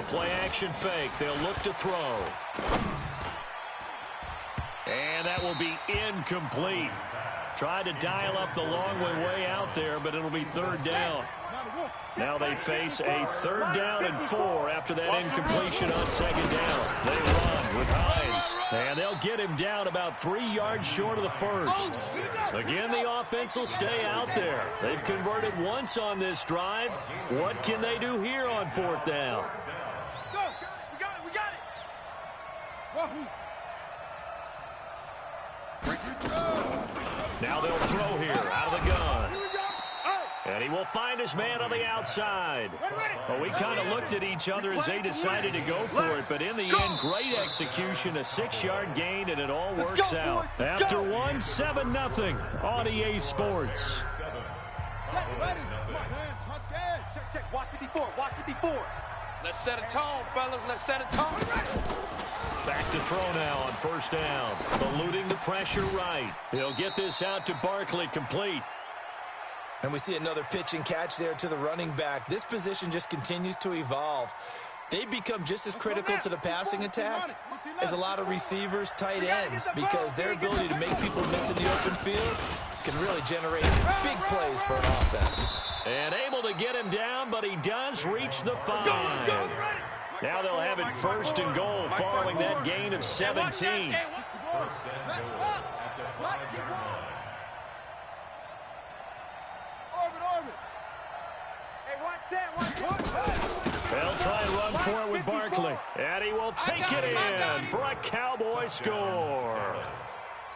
play action fake. They'll look to throw. And that will be incomplete. Tried to dial up the long way out there, but it'll be third down. Now they face a 3rd down and 4 after that incompletion on 2nd down. They run with Hines, and they'll get him down about 3 yards short of the first. Again, the offense will stay out there. They've converted once on this drive. What can they do here on 4th down? Go! We got it! Wahoo! Now they'll throw here out of the gun. And he will find his man on the outside. Well, we kind of looked at each other as they decided to go for it, but in the end, great execution, a 6-yard gain, and it all works out. After one, 7-0 on EA Sports. Check. Watch 54. Let's set a tone, fellas. Let's set a tone. Back to throw now on 1st down. Eluding the pressure right. He'll get this out to Barkley, complete. And we see another pitch and catch there to the running back. This position just continues to evolve. They become just as critical to the passing attack as a lot of receivers, tight ends, because their ability to make people miss in the open field can really generate big plays for an offense. And able to get him down, but he does reach the 5. Now they'll have it 1st and goal following that gain of 17. They'll try and run for it with Barkley. And he will take it in for a Cowboy score.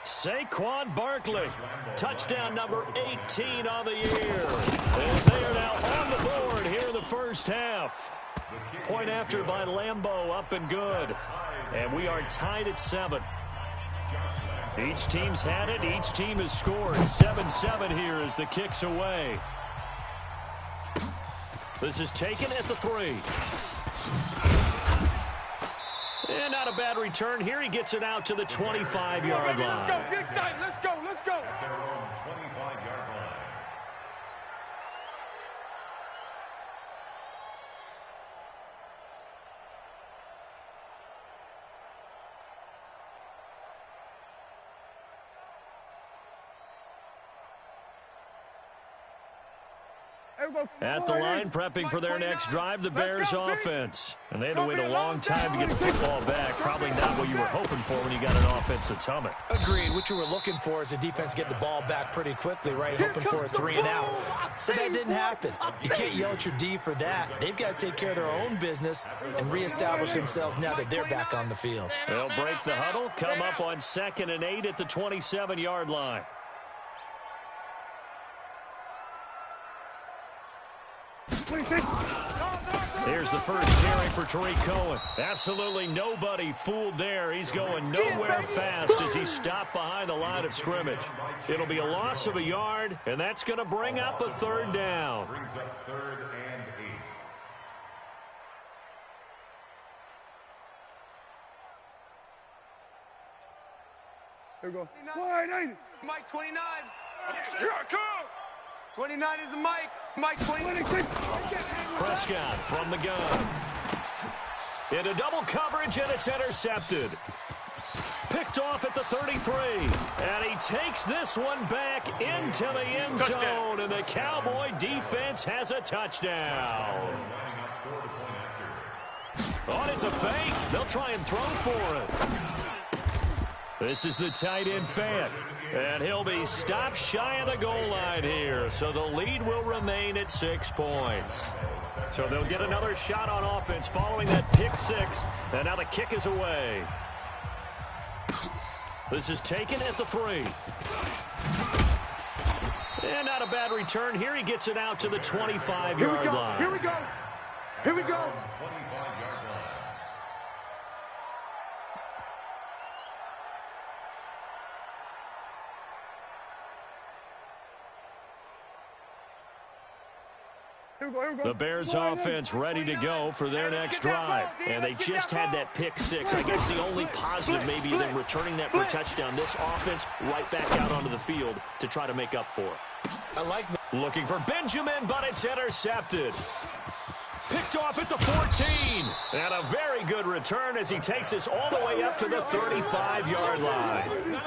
Saquon Barkley, touchdown number 18 on the year. As they are now on the board here in the first half. Point after by Lambeau, up and good. And we are tied at 7. Each team's had it. Each team has scored. 7-7 here as the kick's away. This is taken at the 3. And not a bad return here. He gets it out to the 25-yard line. Let's go. At the line, prepping for their next drive, the Bears offense. And they had to wait a long time to get the football back. Probably not what you were hoping for when you got an offense that's humming. Agreed. What you were looking for is the defense get the ball back pretty quickly, right? Hoping for a 3 and out. So that didn't happen. You can't yell at your D for that. They've got to take care of their own business and reestablish themselves now that they're back on the field. They'll break the huddle, come up on 2nd and 8 at the 27-yard line. Here's the first carry for Tariq Cohen. Absolutely nobody fooled there. He's going nowhere fast as he's stopped behind the line of scrimmage. It'll be a loss of a yard, and that's going to bring up a 3rd down. Brings up 3rd and 8. Here we go. Mike 29. Here I come. 29 is the Mike. Mike 26. Prescott from the gun. Into double coverage, and it's intercepted. Picked off at the 33. And he takes this one back into the end zone. And the Cowboy defense has a touchdown. Oh, it's a fake. They'll try and throw for it. This is the tight end Fant. And he'll be stopped shy of the goal line here. So the lead will remain at 6 points. So they'll get another shot on offense following that pick 6. And now the kick is away. This is taken at the 3. And not a bad return. Here he gets it out to the 25-yard line. Here we go. Here we go. The Bears offense ready to go for their next drive. And they just had that pick 6. I guess the only positive maybe them returning that for a touchdown. This offense right back out onto the field to try to make up for it. I like that. Looking for Benjamin, but it's intercepted. Picked off at the 14. And a very good return as he takes us all the way up to the 35-yard line.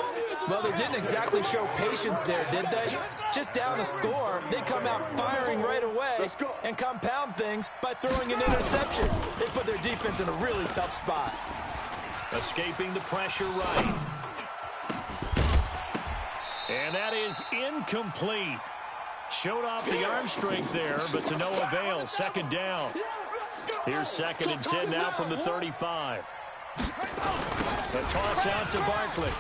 Well, they didn't exactly show patience there, did they? Just down a score, they come out firing right away and compound things by throwing an interception. They put their defense in a really tough spot. Escaping the pressure right. And that is incomplete. Showed off the arm strength there, but to no avail. Second down. Here's 2nd and 10 now from the 35. The toss out to Barkley.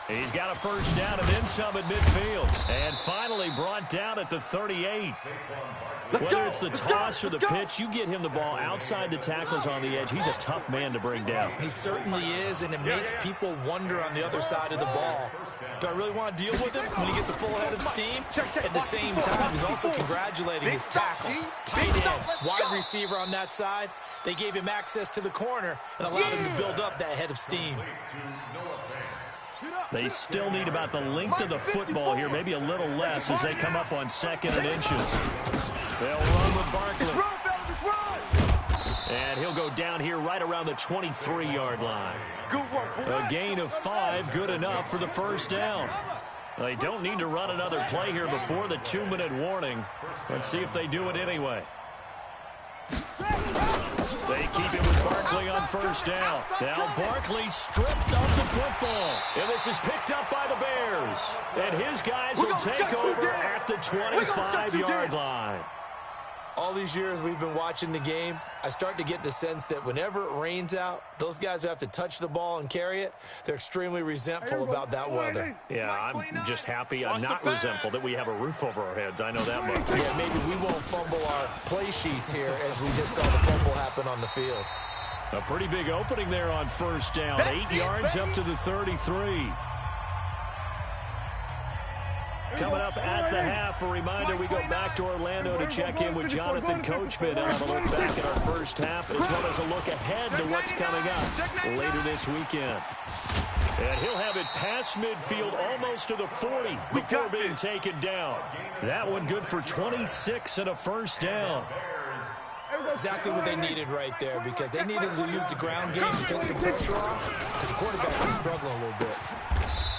He's got a first down and then some at midfield. And finally brought down at the 38. Whether it's the toss or the pitch, you get him the ball outside the tackles on the edge. He's a tough man to bring down. He certainly is, and it makes people wonder on the other side of the ball. Do I really want to deal with him when he gets a full head of steam? At the same time, he's also congratulating his tackle. Tight end, wide receiver on that side. They gave him access to the corner and allowed him to build up that head of steam. They still need about the length of the football here, maybe a little less as they come up on 2nd and inches. They'll run with Barkley. And he'll go down here right around the 23-yard line. A gain of 5, good enough for the first down. They don't need to run another play here before the 2-minute warning. Let's see if they do it anyway. They keep it with Barkley on first down. Now Barkley stripped of the football. And this is picked up by the Bears. And his guys will take over at the 25-yard line. All these years we've been watching the game, I start to get the sense that whenever it rains out, those guys who have to touch the ball and carry it, they're extremely resentful about that weather. Yeah, I'm just happy I'm not resentful that we have a roof over our heads. I know that much. Yeah, maybe we won't fumble our play sheets here as we just saw the fumble happen on the field. A pretty big opening there on first down. 8 yards up to the 33. Coming up at the half, a reminder, we go back to Orlando to check in with Jonathan Coachman and have a look back at our first half, as well as a look ahead to what's coming up later this weekend. And he'll have it past midfield almost to the 40 before being taken down. That one good for 26 and a first down. Exactly what they needed right there, because they needed to use the ground game and take some pressure off, because the quarterback was struggling a little bit.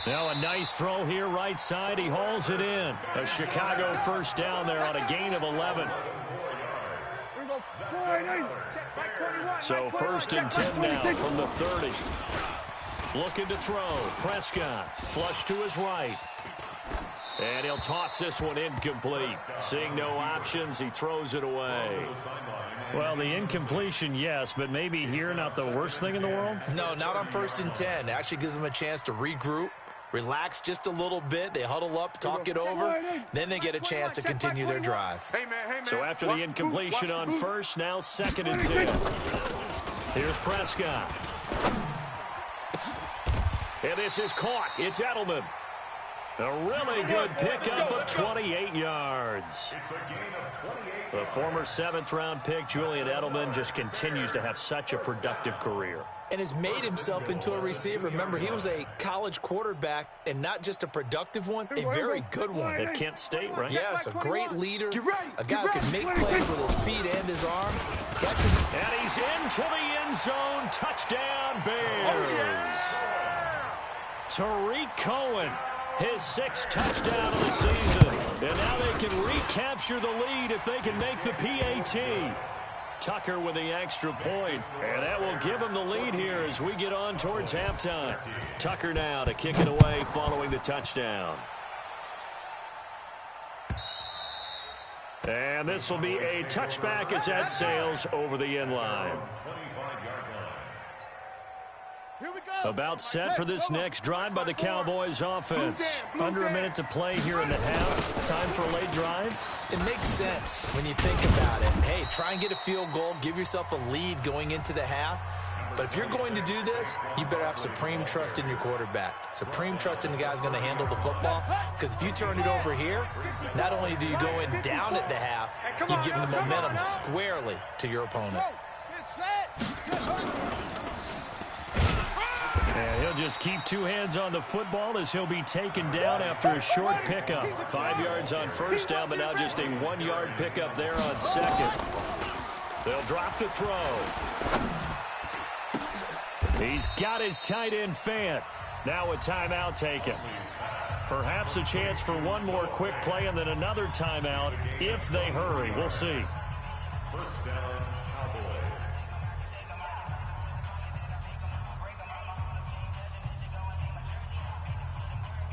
Now a nice throw here right side. He hauls it in. A Chicago first down there on a gain of 11. So 1st and 10 now from the 30. Looking to throw. Prescott flush to his right. And he'll toss this one incomplete. Seeing no options, he throws it away. Well, the incompletion, yes, but maybe here not the worst thing in the world? No, not on 1st and 10. It actually gives them a chance to regroup, relax just a little bit. They huddle up, talk it over. Then they get a chance to continue their drive. So after the incompletion on first, now 2nd and 10. Here's Prescott. And this is caught. It's Edelman. A really good pickup of 28 yards. The former 7th-round pick, Julian Edelman, just continues to have such a productive career. And has made himself into a receiver. Remember, he was a college quarterback, and not just a productive one, a very good one. At Kent State, right? Yes, a great leader, a guy who can make plays with his feet and his arm. And he's into the end zone. Touchdown, Bears. Tariq Cohen, his 6th touchdown of the season. And now they can recapture the lead if they can make the PAT. Tucker with the extra point, and that will give him the lead here as we get on towards halftime. Tucker now to kick it away following the touchdown. And this will be a touchback as that sails over the end line. About set for this next drive by the Cowboys offense. Under a minute to play here in the half. Time for a late drive. It makes sense when you think about it. Hey, try and get a field goal. Give yourself a lead going into the half. But if you're going to do this, you better have supreme trust in your quarterback. Supreme trust in the guy's going to handle the football. Because if you turn it over here, not only do you go in down at the half, you've given the momentum squarely to your opponent. And he'll just keep two hands on the football as he'll be taken down after a short pickup. 5 yards on first down, but now just a 1-yard pickup there on second. They'll drop to throw. He's got his tight end Fant. Now a timeout taken. Perhaps a chance for one more quick play and then another timeout if they hurry. We'll see. First down, Cowboys.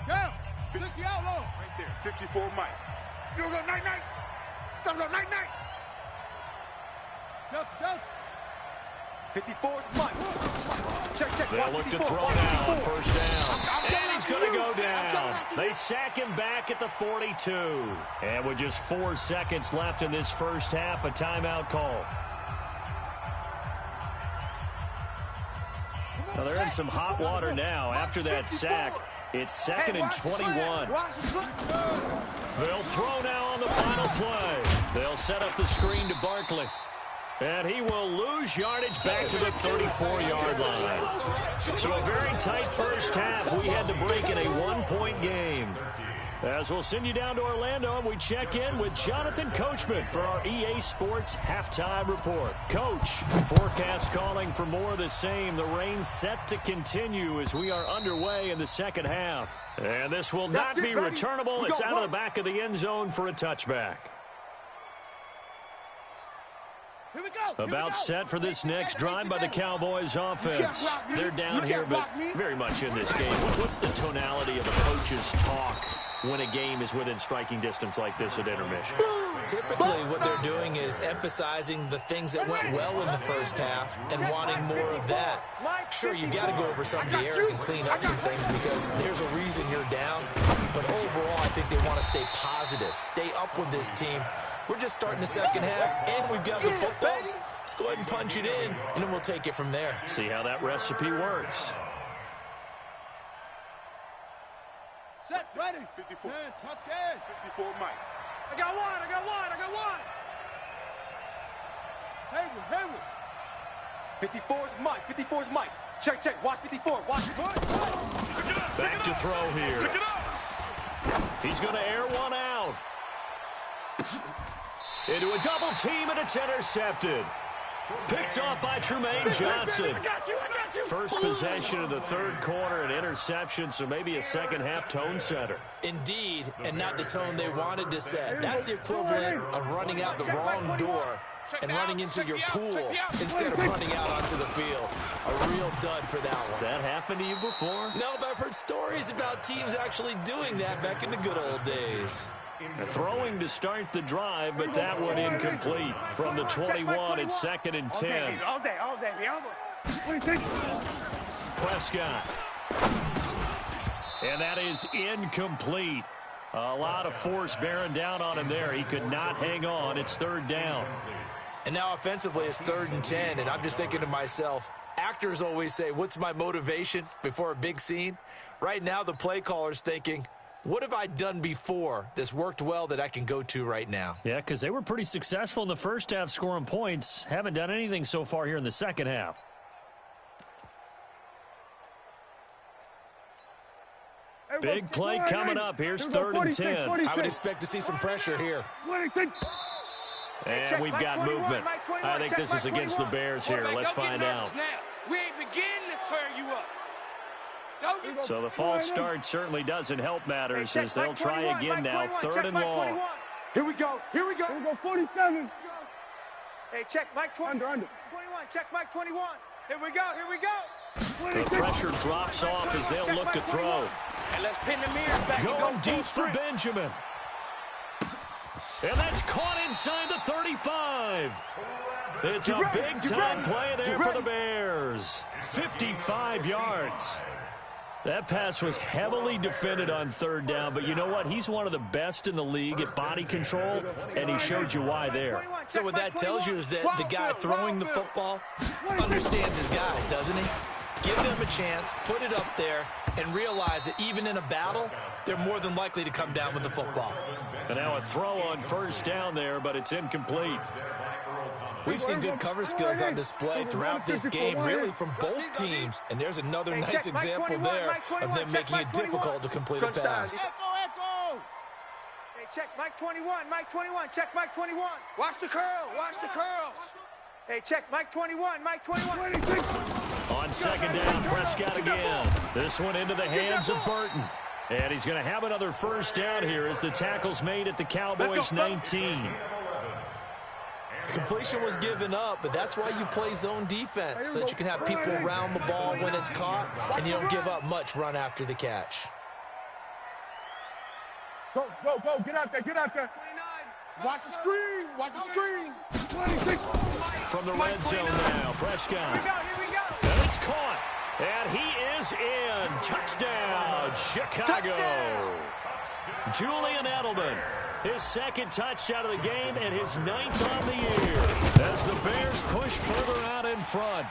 Down. 60 out low. Right there. 54 Mike. You go night-night. Go night-night. Delta. 54 Mike. Check. They'll look to throw now on first down. And he's going to go down. They sack him back at the 42. And with just 4 seconds left in this first half, a timeout call. Now they're in some hot water now. After that sack, it's 2nd and 21. They'll throw now on the final play. They'll set up the screen to Barkley. And he will lose yardage back to the 34-yard line. So a very tight first half. We had to break in a 1-point game. As we'll send you down to Orlando, and we check in with Jonathan Coachman for our EA Sports Halftime Report. Coach, forecast calling for more of the same. The rain set to continue as we are underway in the second half. And this will not be returnable. It's out of the back of the end zone for a touchback. About set for this next drive by the Cowboys offense. They're down here, but very much in this game. What's the tonality of a coach's talk when a game is within striking distance like this at intermission? Typically, what they're doing is emphasizing the things that went well in the first half and wanting more of that. Sure, you've got to go over some of the errors and clean up some things because there's a reason you're down. But overall, I think they want to stay positive, stay up with this team. We're just starting the second half, and we've got the football. Let's go ahead and punch it in, and then we'll take it from there. See how that recipe works. Set, ready. 54. Touch game. 54 Mike. I got one. Hayward. 54's Mike. 54's Mike. Check. Watch 54. Watch. Back to throw here. Pick it up. He's going to air one out. Into a double team, and it's intercepted. Picked off by Tremaine Johnson. I got you. First possession of the third quarter, an interception, so maybe a second half tone setter. Indeed, and not the tone they wanted to set. That's the equivalent of running out the wrong door and running into your pool instead of running out onto the field. A real dud for that one. Has that happened to you before? No, but I've heard stories about teams actually doing that back in the good old days. Throwing to start the drive, but that one incomplete. From the 21, it's 2nd and 10. All day. Prescott. And that is incomplete. A lot of force bearing down on him there. He could not hang on. It's 3rd down. And now offensively it's 3rd and 10, and I'm just thinking to myself, actors always say, what's my motivation before a big scene? Right now the play caller's thinking, what have I done before that's worked well that I can go to right now? Yeah, because they were pretty successful in the first half scoring points. Haven't done anything so far here in the second half. Big play coming up. Here's 3rd and 10. I would expect to see some pressure here. And we've got movement. I think this is against the Bears here. Let's find out. We ain't beginning to tear you up. So the false start certainly doesn't help matters as they'll try again now. 3rd and long. Here we go. 47. Hey, check Mike 20. Under. 21. Check Mike 21. Here we go. The pressure drops off as they'll look to throw. And let's pin the mirrors back. Going deep for Benjamin. And that's caught inside the 35. It's a big-time play there for the Bears. 55 yards. That pass was heavily defended on 3rd down, but you know what? He's one of the best in the league at body control, and he showed you why there. So what that tells you is that the guy throwing the football understands his guys, doesn't he? Give them a chance, put it up there, and realize that even in a battle, they're more than likely to come down with the football. And now a throw on 1st down there, but it's incomplete. We've seen good cover skills on display throughout this game, really from both teams. And there's another nice example there of them making it difficult to complete a pass. Hey, check Mike 21, Mike 21, check Mike 21. Watch the curl, watch the curls. Hey, check Mike 21, Mike 21. On second down, Prescott again. This one into the hands of Burton. And he's going to have another first down here as the tackle's made at the Cowboys 19. Completion was given up, but that's why you play zone defense, so that you can have people around the ball when it's caught, and you don't give up much run after the catch. Go, get out there, get out there. 29. Watch the screen, watch the screen. 26. From the red zone now, Prescott. Here we go. And it's caught. And he is in. Touchdown, Chicago. Touchdown. Julian Edelman, his second touchdown of the game and his 9th on the year. As the Bears push further out in front.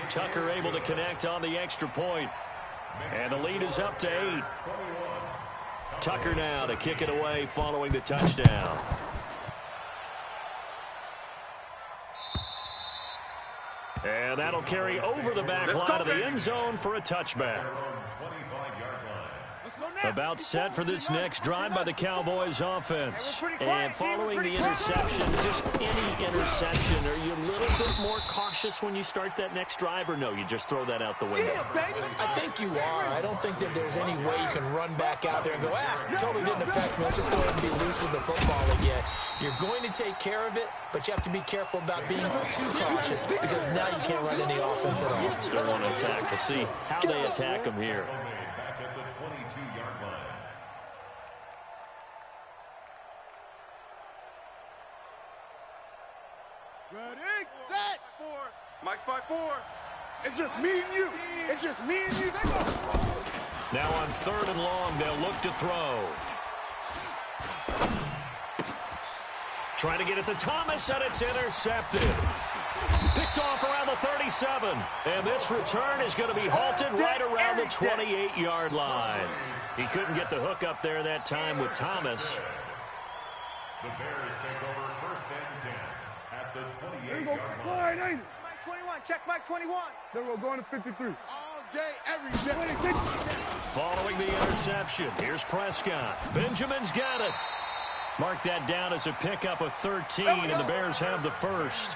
Tucker able to connect on the extra point. And the lead is up to 8. Tucker now to kick it away following the touchdown. And that'll carry over the back line of the end zone for a touchback. About set for this next drive by the Cowboys offense. And following the interception, just any interception, are you a little bit more cautious when you start that next drive, or no, you just throw that out the window? I think you are. I don't think that there's any way you can run back out there and go, totally didn't affect me. Let's just go ahead and be loose with the football again. You're going to take care of it, but you have to be careful about being too cautious because now you can't run any offense at all. Still want to attack. We'll see how they attack them here. Back at the 22-yard line. Ready, set, 4. Mike's 5-4. It's just me and you. It's just me and you. Now on 3rd and long, they'll look to throw. Trying to get it to Thomas, and it's intercepted. Picked off around the 37. And this return is going to be halted right around the 28-yard line. He couldn't get the hook up there that time with Thomas. The Bears take over 1st and 10 at the 28-yard line. Mike 21, check Mike 21. Then we'll go into 53. All day, every day. Following the interception, here's Prescott. Benjamin's got it. Mark that down as a pickup of 13, and the Bears have the first.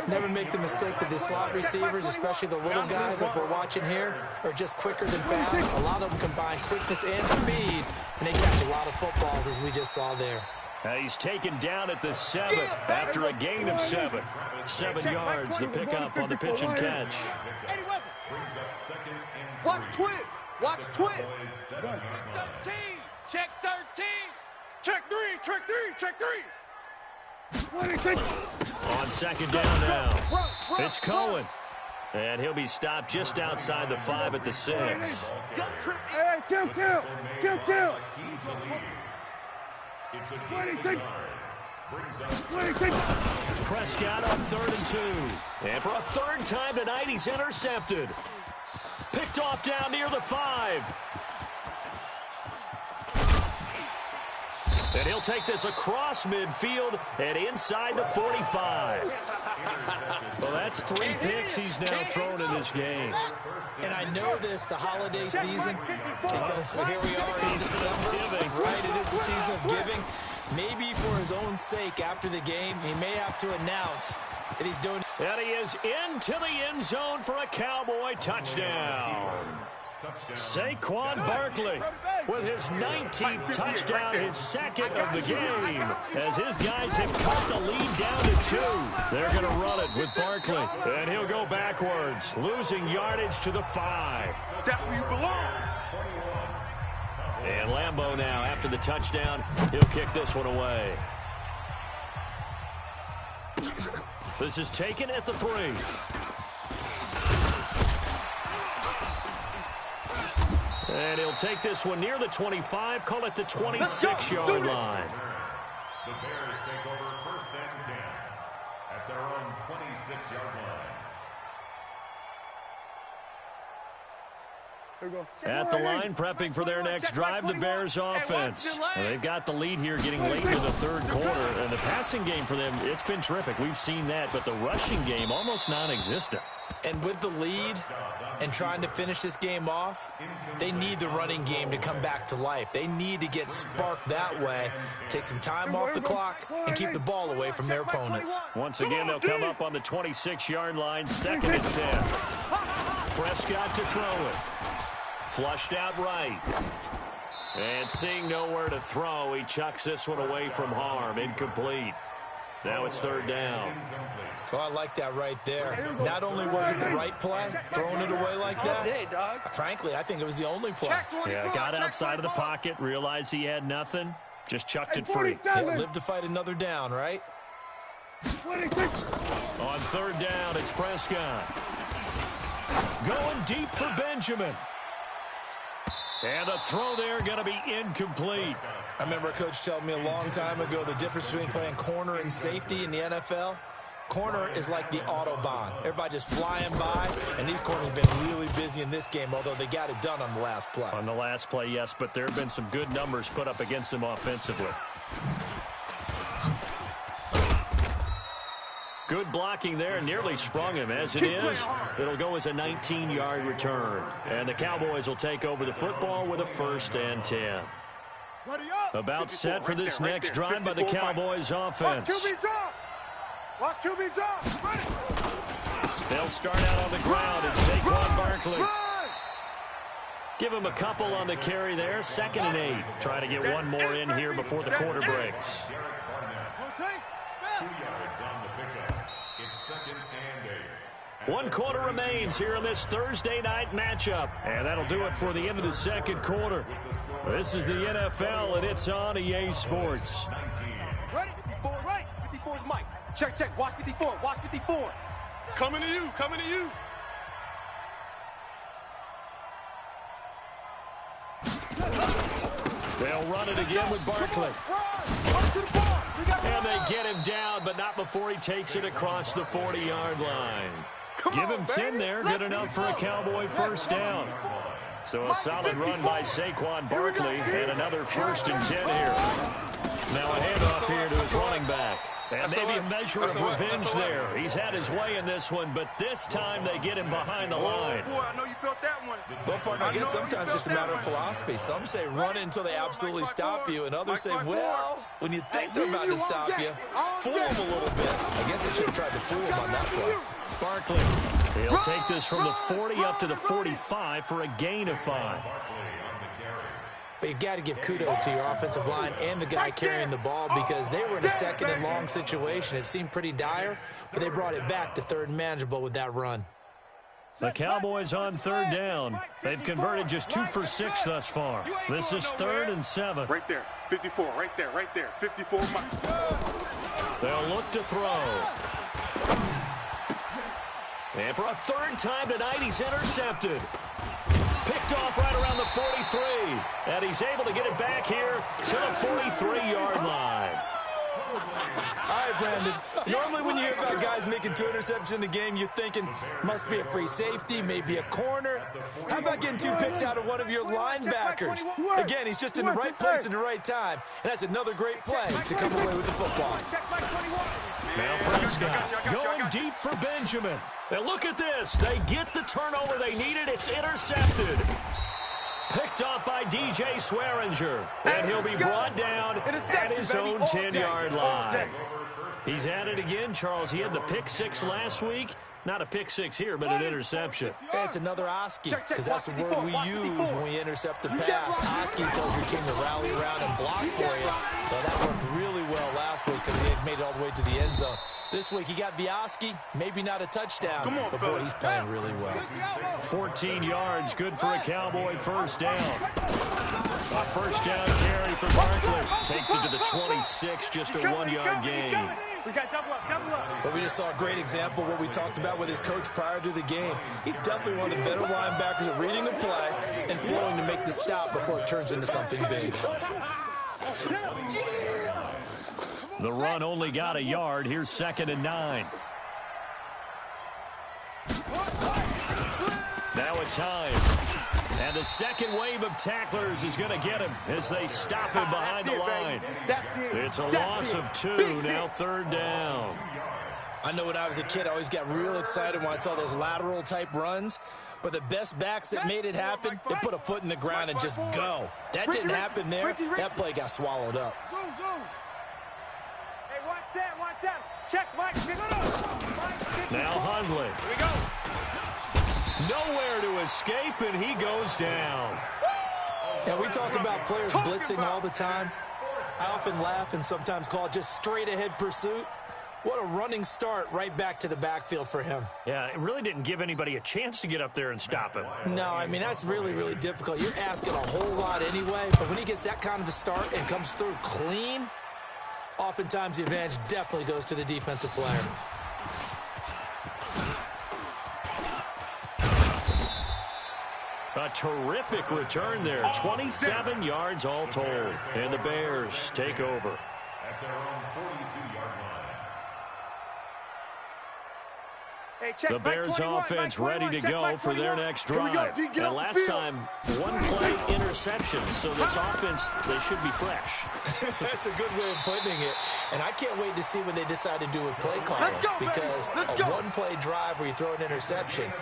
Never make the mistake that the slot receivers, especially the little guys like we're watching here, are just quicker than fast. A lot of them combine quickness and speed, and they catch a lot of footballs, as we just saw there. He's taken down at the 7 after a gain of 7. 7 yards, the pickup on the pitch and catch. Watch twins. Watch twins. 13. Check 13. Check 3. Check 3. Check 3. On second down now, it's Cohen. And he'll be stopped just outside the 5 at the 6. Hey, kill. It's a gain of 9. Prescott on 3rd and 2. And for a 3rd time tonight, he's intercepted. Picked off down near the 5. And he'll take this across midfield and inside the 45. Well, that's 3 picks he's now thrown in this game. And I know this, the holiday season, because here we are in December, right? It is the season of giving. Maybe for his own sake, after the game, he may have to announce that he's doing. And he is into the end zone for a Cowboy touchdown. Saquon Barkley with his 19th touchdown, his 2nd of the game, as his guys have cut the lead down to 2. They're going to run it with Barkley, and he'll go backwards, losing yardage to the 5. That's where you belong. And Lambeau now, after the touchdown, he'll kick this one away. This is taken at the 3. And he'll take this one near the 25, call it the 26-yard line. The Bears take over 1st and 10 at their own 26-yard line. At the line, prepping for their next drive, the Bears offense. Well, they've got the lead here getting late into the third quarter. And the passing game for them, it's been terrific. We've seen that, but the rushing game almost non-existent. And with the lead and trying to finish this game off, they need the running game to come back to life. They need to get sparked that way, take some time off the clock, and keep the ball away from their opponents. Once again, they'll come up on the 26-yard line, 2nd and 10. Prescott to throw it. Flushed out right. And seeing nowhere to throw, he chucks this one away from harm. Incomplete. Now it's 3rd down. Oh, I like that right there. Not only was it the right play, throwing it away like that, frankly, I think it was the only play. Yeah, got outside of the pocket, realized he had nothing, just chucked it free. Yeah, live to fight another down, right? On 3rd down, it's Prescott. Going deep for Benjamin. And the throw there going to be incomplete. I remember a coach telling me a long time ago the difference between playing corner and safety in the NFL. Corner is like the Autobahn. Everybody just flying by, and these corners have been really busy in this game, although they got it done on the last play. On the last play, yes, but there have been some good numbers put up against them offensively. Good blocking there, nearly sprung him. As it is, it'll go as a 19-yard return. And the Cowboys will take over the football with a 1st and 10. About set for this next drive by the Cowboys offense. Watch QB drop. They'll start out on the ground, and Saquon Barkley. Give him a couple on the carry there. 2nd and 8. Trying to get one more in here before the quarter breaks. 2 yards on the pickup. It's 2nd and 8. 1 quarter remains here in this Thursday night matchup. And that'll do it for the end of the 2nd quarter. This is the NFL, and it's on EA Sports. Ready? 54 right. 54 is Mike. Check. Watch 54. Watch 54. Coming to you. They'll run it again with Barkley. And they get him down, but not before he takes it across the 40-yard line. Give him 10 there. Good enough for a Cowboy 1st down. So a solid run by Saquon Barkley and another 1st and 10 here. Now a handoff here to his running back. And maybe a measure of revenge there. He's had his way in this one, but this time they get him behind the line. Boy, I know you felt that one. Well, partner, I guess sometimes it's just a matter of philosophy. Some say run until they absolutely stop you, and others say, well, when you think they're about to stop you, fool them a little bit. I guess they should have tried to fool him on that play. Barkley, he'll take this from the 40 up to the 45 for a gain of 5. But you've got to give kudos to your offensive line and the guy carrying the ball because they were in a 2nd and long situation. It seemed pretty dire, but they brought it back to 3rd and manageable with that run. The Cowboys on 3rd down. They've converted just 2 for 6 thus far. This is 3rd and 7. Right there. 54. Right there. 54 Mike. They'll look to throw. And for a 3rd time tonight, he's intercepted. Picked off right around the 43. And he's able to get it back here to the 43-yard line. All right, Brandon. Normally when you hear about guys making 2 interceptions in the game, you're thinking must be a free safety, maybe a corner. How about getting 2 picks out of one of your linebackers? Again, he's just in the right place at the right time. And that's another great play to come away with the football. Now Prescott going deep for Benjamin. And look at this. They get the turnover they needed. It's intercepted. Picked off by DJ Swearinger. And he'll be brought down at his own 10-yard line. He's at it again, Charles. He had the pick 6 last week. Not a pick 6 here, but an interception. Hey, it's another Oski, because that's the word we use when we intercept a pass. Oski tells your team to rally around and block for you. Well, that worked really well last week because he had made it all the way to the end zone. This week he got the Oski, maybe not a touchdown, but boy, he's playing really well. 14 yards, good for a Cowboy 1st down. A 1st down carry for Barkley. Takes it to the 26, just a 1-yard gain. We got double up. But we just saw a great example of what we talked about with his coach prior to the game. He's definitely one of the better linebackers at reading the play and flowing to make the stop before it turns into something big. The run only got a yard. Here's 2nd and 9. Now it's Hines. And the second wave of tacklers is going to get him as they stop him behind the line. It's a loss of 2, now 3rd down. I know when I was a kid, I always got real excited when I saw those lateral-type runs. But the best backs that made it happen, they put a foot in the ground and just go. That didn't happen there. That play got swallowed up. Hey, watch that. Check, Mike. Now Hundley. Here we go. Nowhere to escape, and he goes down. And we talk about players blitzing all the time. I often laugh and sometimes call it just straight-ahead pursuit. What a running start right back to the backfield for him. Yeah, it really didn't give anybody a chance to get up there and stop him. No, I mean, that's really, really difficult. You're asking a whole lot anyway, but when he gets that kind of a start and comes through clean, oftentimes the advantage definitely goes to the defensive player. A terrific return there. 27 yards all told. And the Bears take over. At their own 42-yard line. Hey, check, The Bears offense ready to go for their next drive. And last time, 1 play interception. So this offense, they should be fresh. That's a good way of putting it. And I can't wait to see when they decide to do a play calling. Because a 1-play drive where you throw an interception,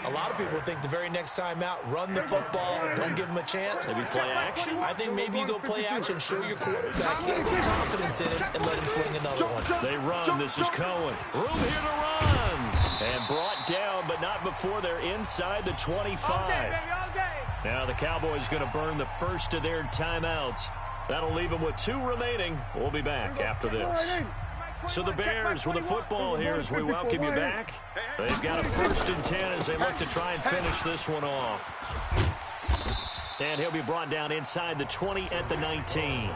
a lot of people think the very next time out, run the football, don't give them a chance. Maybe play action? I think maybe you go play action, show your quarterback, get a little confidence in him, and let him fling another one. They run. This is Cohen. Room here to run. And brought down, but not before they're inside the 25. Now the Cowboys going to burn the first of their timeouts. That'll leave them with 2 remaining. We'll be back after this. So the Bears with the football here as we welcome you back. They've got a 1st and 10 as they look to try and finish this one off. And he'll be brought down inside the 20 at the 19.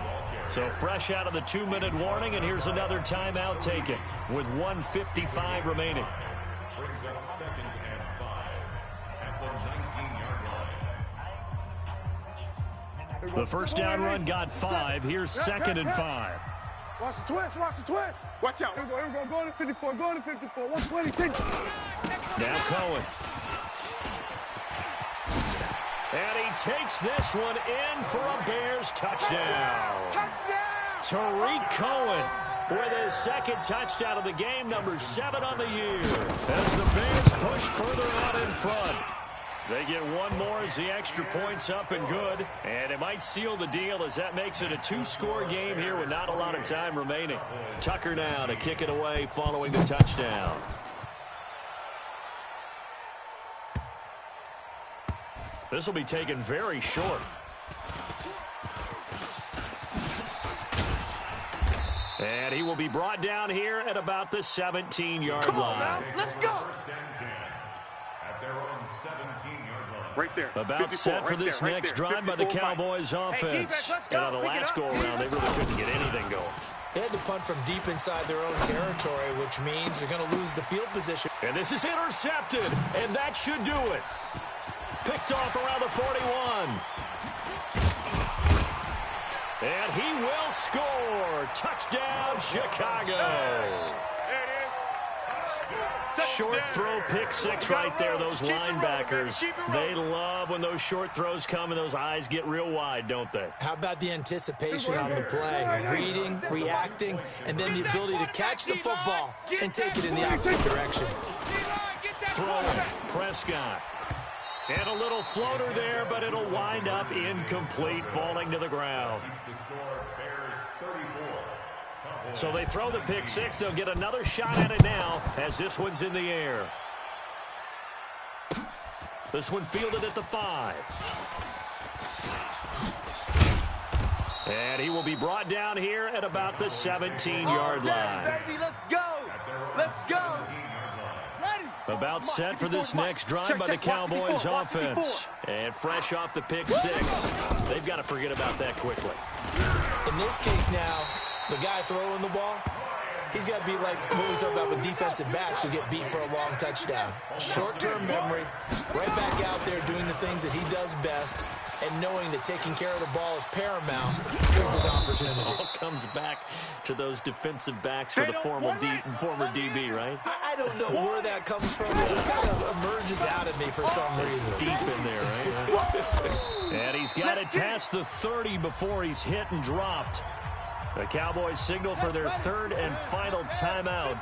So fresh out of the 2-minute warning, and here's another timeout taken with 1:55 remaining. Brings up 2nd and 5 at the 19-yard line. The first down run got 5. Here's 2nd and 5. Watch the twist. Watch out. Here we go. Go to 54. 120. Now Cohen. And he takes this one in for a Bears touchdown. Tariq Cohen with his 2nd touchdown of the game, number 7 on the year. As the Bears push further out in front. They get 1 more as the extra point's up and good. And it might seal the deal as that makes it a 2-score game here with not a lot of time remaining. Tucker now to kick it away following the touchdown. This will be taken very short. And he will be brought down here at about the 17-yard line. Now, let's go. 1st and 10 at their own 17-yard line. Right there. About set for this next drive by the Cowboys offense. And on the last go-around, they really couldn't get anything going. They had to punt from deep inside their own territory, which means they're going to lose the field position. And this is intercepted, and that should do it. Picked off around the 41. And he will score. Touchdown, Chicago. There it is. Short throw, pick 6 right there. Those linebackers, they love when those short throws come and those eyes get real wide, don't they? How about the anticipation on the play? Reading, reacting, and then the ability to catch the football and take it in the opposite direction. Throw, Prescott. And a little floater there, but it'll wind up incomplete, falling to the ground. The score, Bears 34. So they throw the pick 6. They'll get another shot at it now as this one's in the air. This one fielded at the 5. And he will be brought down here at about the 17-yard line. Baby, let's go. Let's go. About set for this next drive by the Cowboys offense. And fresh off the pick 6. They've got to forget about that quickly. In this case now, the guy throwing the ball, He's got to be like what we talk about with defensive backs who get beat for a long touchdown. Short-term memory, right back out there doing the things that he does best, and knowing that taking care of the ball is paramount. Here's his opportunity. All comes back to those defensive backs for the former DB, right? I don't know where that comes from. It just kind of emerges out of me for some reason. Deep in there, right? And he's got it past the 30 before he's hit and dropped. The Cowboys signal for their third and final timeout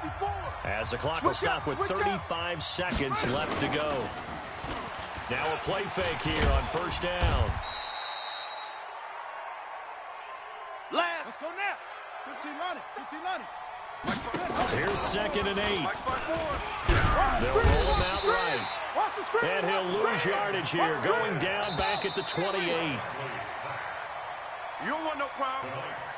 as the clock will stop with 35 seconds left to go. Now a play fake here on first down. Let's go now. 15-90. Here's 2nd and 8. They'll roll him out right. And he'll lose yardage here, going down back at the 28. You don't want no problem.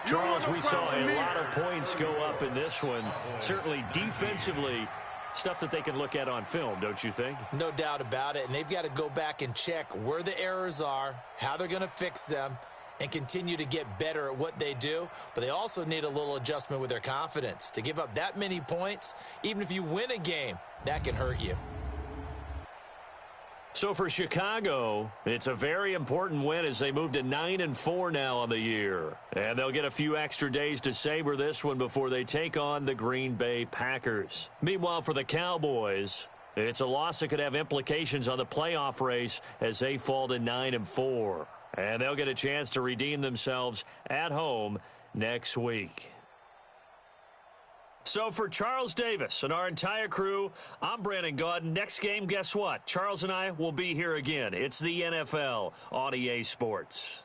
Charles, we saw a lot of points go up in this one. Certainly defensively, stuff that they can look at on film, don't you think? No doubt about it. And they've got to go back and check where the errors are, how they're going to fix them, and continue to get better at what they do. But they also need a little adjustment with their confidence. To give up that many points, even if you win a game, that can hurt you. So for Chicago, it's a very important win as they move to 9-4 now on the year. And they'll get a few extra days to savor this one before they take on the Green Bay Packers. Meanwhile, for the Cowboys, it's a loss that could have implications on the playoff race as they fall to 9-4. And they'll get a chance to redeem themselves at home next week. So for Charles Davis and our entire crew, I'm Brandon Gaudin. Next game, guess what? Charles and I will be here again. It's the NFL on EA Sports.